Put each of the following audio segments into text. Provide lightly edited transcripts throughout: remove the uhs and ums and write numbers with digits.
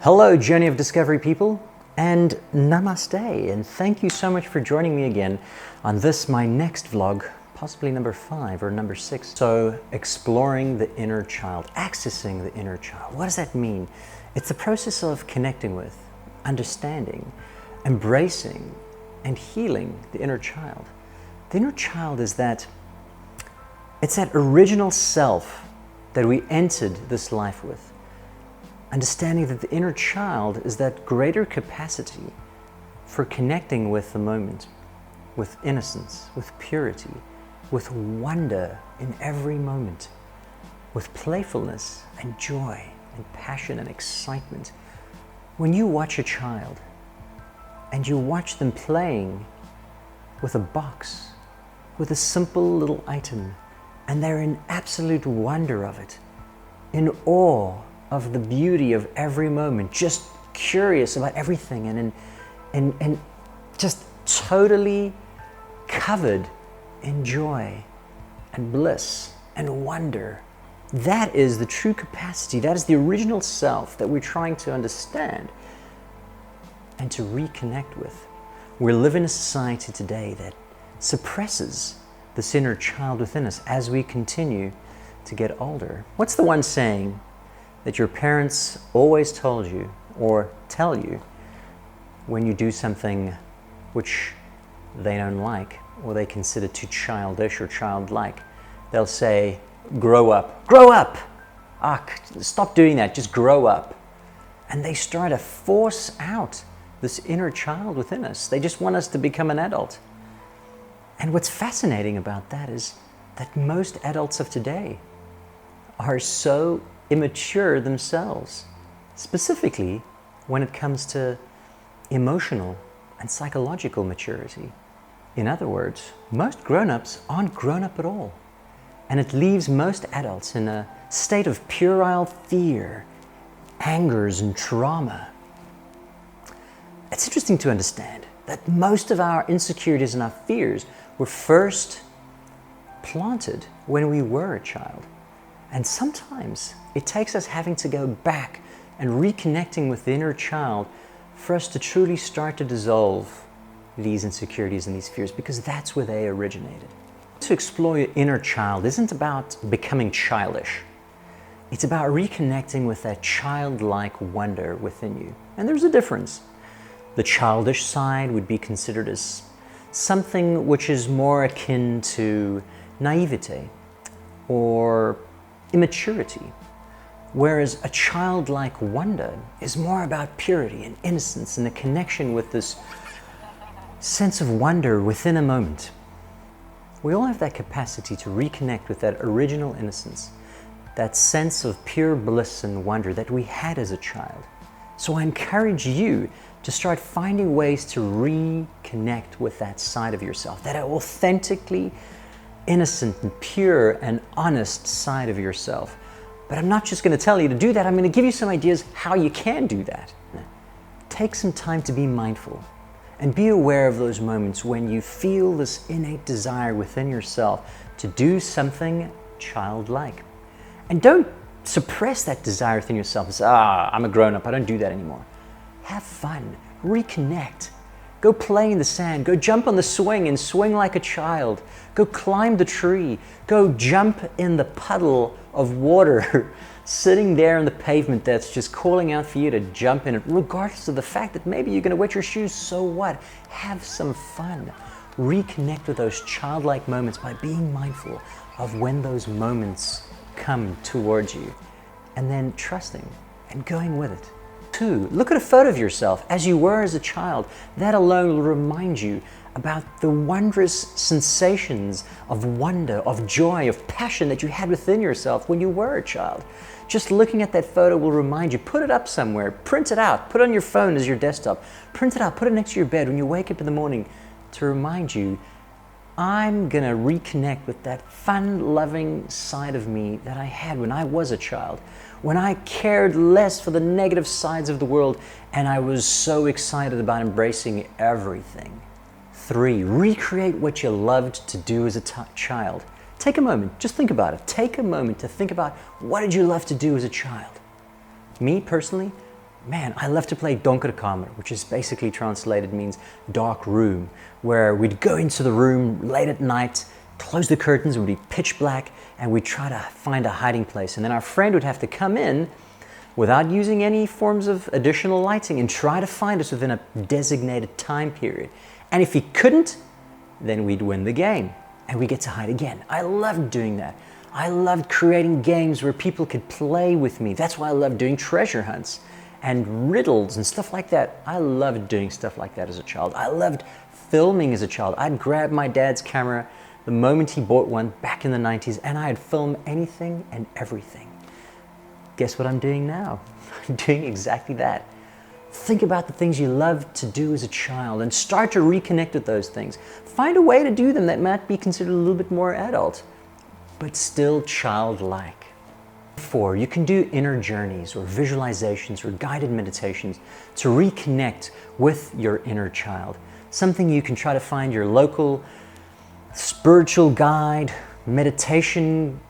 Hello, Journey of Discovery people, and namaste, and thank you so much for joining me again on this, my next vlog, possibly number 5 or number 6. So, exploring the inner child, accessing the inner child. What does that mean? It's the process of connecting with, understanding, embracing, and healing the inner child. The inner child is it's that original self that we entered this life with. Understanding that the inner child is that greater capacity for connecting with the moment, with innocence, with purity, with wonder in every moment, with playfulness and joy and passion and excitement. When you watch a child and you watch them playing with a box, with a simple little item, and they're in absolute wonder of it, in awe of the beauty of every moment, just curious about everything, and just totally covered in joy and bliss and wonder. That is the true capacity, that is the original self that we're trying to understand and to reconnect with. We live in a society today that suppresses this inner child within us as we continue to get older. What's the one saying that your parents always told you or tell you when you do something which they don't like or they consider too childish or childlike? They'll say, grow up. Grow up! Stop doing that, just grow up. And they start to force out this inner child within us. They just want us to become an adult. And what's fascinating about that is that most adults of today are so immature themselves, specifically when it comes to emotional and psychological maturity. In other words, most grown-ups aren't grown up at all. And it leaves most adults in a state of puerile fear, angers, and trauma. It's interesting to understand that most of our insecurities and our fears were first planted when we were a child. And sometimes it takes us having to go back and reconnecting with the inner child for us to truly start to dissolve these insecurities and these fears, because that's where they originated. To explore your inner child isn't about becoming childish. It's about reconnecting with that childlike wonder within you. And there's a difference. The childish side would be considered as something which is more akin to naivete or immaturity, whereas a childlike wonder is more about purity and innocence and the connection with this sense of wonder within a moment. We all have that capacity to reconnect with that original innocence, that sense of pure bliss and wonder that we had as a child. So I encourage you to start finding ways to reconnect with that side of yourself, that authentically innocent and pure and honest side of yourself. But I'm not just going to tell you to do that, I'm going to give you some ideas how you can do that. Take some time to be mindful and be aware of those moments when you feel this innate desire within yourself to do something childlike. And don't suppress that desire within yourself and say, I'm a grown-up, I don't do that anymore. Have fun, reconnect. Go play in the sand, go jump on the swing and swing like a child. Go climb the tree, go jump in the puddle of water sitting there on the pavement that's just calling out for you to jump in it, regardless of the fact that maybe you're gonna wet your shoes, so what? Have some fun. Reconnect with those childlike moments by being mindful of when those moments come towards you, and then trusting and going with it. 2, look at a photo of yourself as you were as a child. That alone will remind you about the wondrous sensations of wonder, of joy, of passion that you had within yourself when you were a child. Just looking at that photo will remind you. Put it up somewhere, print it out, put it on your phone as your desktop, print it out, put it next to your bed when you wake up in the morning to remind you, I'm gonna reconnect with that fun, loving side of me that I had when I was a child, when I cared less for the negative sides of the world and I was so excited about embracing everything. 3, recreate what you loved to do as a child. Take a moment, just think about it. Take a moment to think about, what did you love to do as a child? Me personally, Man, I love to play donkerkamer, which is basically translated means dark room, where we'd go into the room late at night, close the curtains, it would be pitch black, and we'd try to find a hiding place. And then our friend would have to come in without using any forms of additional lighting and try to find us within a designated time period. And if he couldn't, then we'd win the game and we get to hide again. I loved doing that. I loved creating games where people could play with me. That's why I loved doing treasure hunts and riddles and stuff like that. I loved doing stuff like that as a child. I loved filming as a child. I'd grab my dad's camera the moment he bought one back in the 90s and I'd film anything and everything. Guess what I'm doing now? I'm doing exactly that. Think about the things you loved to do as a child and start to reconnect with those things. Find a way to do them that might be considered a little bit more adult, but still childlike. 4, you can do inner journeys or visualizations or guided meditations to reconnect with your inner child. Something you can try to find your local spiritual guide, meditation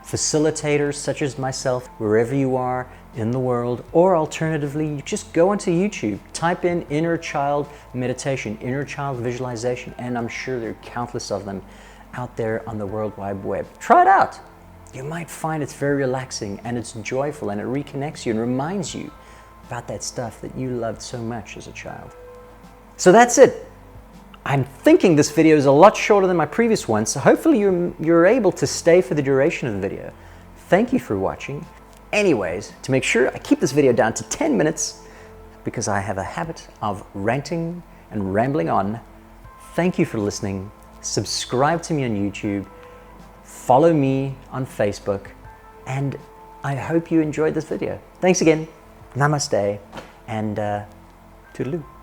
facilitators such as myself, wherever you are in the world, or alternatively, you just go onto YouTube, type in inner child meditation, inner child visualization, and I'm sure there are countless of them out there on the World Wide Web. Try it out. You might find it's very relaxing and it's joyful and it reconnects you and reminds you about that stuff that you loved so much as a child. So that's it. I'm thinking this video is a lot shorter than my previous one, so hopefully you're able to stay for the duration of the video. Thank you for watching. Anyways, to make sure I keep this video down to 10 minutes, because I have a habit of ranting and rambling on, thank you for listening. Subscribe to me on YouTube, follow me on Facebook, and I hope you enjoyed this video. Thanks again, namaste, and toodaloo.